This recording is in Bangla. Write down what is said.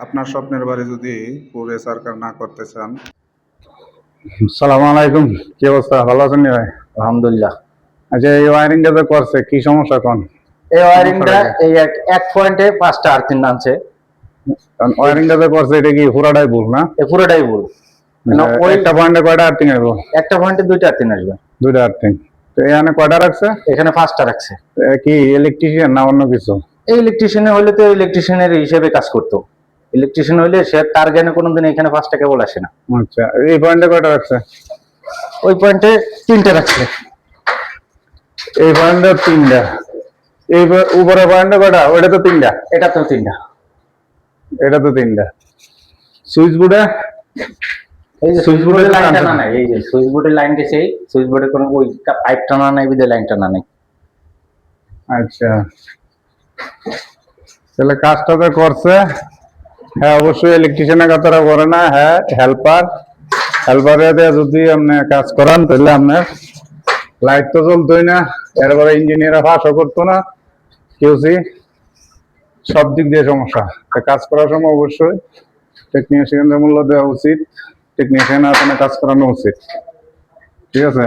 আপনার স্বপ্নের বাড়ি যদি পুরে সরকার না করতে চান। সালাম আলাইকুম, কি অবস্থা? ভালো আছেন নি ভাই? আলহামদুলিল্লাহ। আচ্ছা, এই ওয়ারিংটা যে করছে কি সমস্যা কোন? এই ওয়ারিংটা এই এক পয়েন্টে 5টা আর্থিং আনছে। কারণ ওয়ারিংটা যে করছে এটা কি পুরাটাই ভুল না? এই পুরোটাই ভুল। ওই একটা পয়েন্টে কয়টা আর্থিং আসবে? একটা পয়েন্টে 2টা আর্থিং আসবে। 2টা আর্থিং। তো এখানে কয়টা রাখছে? এখানে 5টা রাখছে। কি ইলেকট্রিশিয়ান না অন্য কিছু? এই ইলেকট্রিশিয়ান হলে তো ইলেকট্রিশিয়ানের হিসেবে কাজ করতো। ইলেকট্রিশিয়ান হলে সে তার জ্ঞানে কোনোদিন এখানে 5টা কেবল আসে না। আচ্ছা, এই পয়েন্টে কয়টা রাখছে? ওই পয়েন্টে 3টা রাখছে। এই পয়েন্টে 3টা। এই উপরে পয়েন্টে কয়টা? ওটা তো 3টা। এটা তো 3টা। এটা তো 3টা। সুইচ বোর্ডে এই যে সুইচ বোর্ডের লাইন টানা নাই, এই যে সুইচ বোর্ডের লাইন গেছে, সুইচ বোর্ডে কোনো ওই পাইপ টানা নাই, বিদে লাইন টানা নাই। আচ্ছা, তাহলে কাজটা তো করছে। হ্যাঁ, অবশ্যই ইলেকট্রিশিয়ানের কথাটা করে না। হ্যাঁ, হেল্পারে যদি আপনি কাজ করান তাহলে আপনার লাইট তো চলতোই না, এরপরে ইঞ্জিনিয়ার পাসও করতো না, কিউসি সব দিক দিয়ে সমস্যা। কাজ করার সময় অবশ্যই টেকনিশিয়ানদের মূল্য দেওয়া উচিত, টেকনিশিয়ান আপনার কাজ করানো উচিত। ঠিক আছে।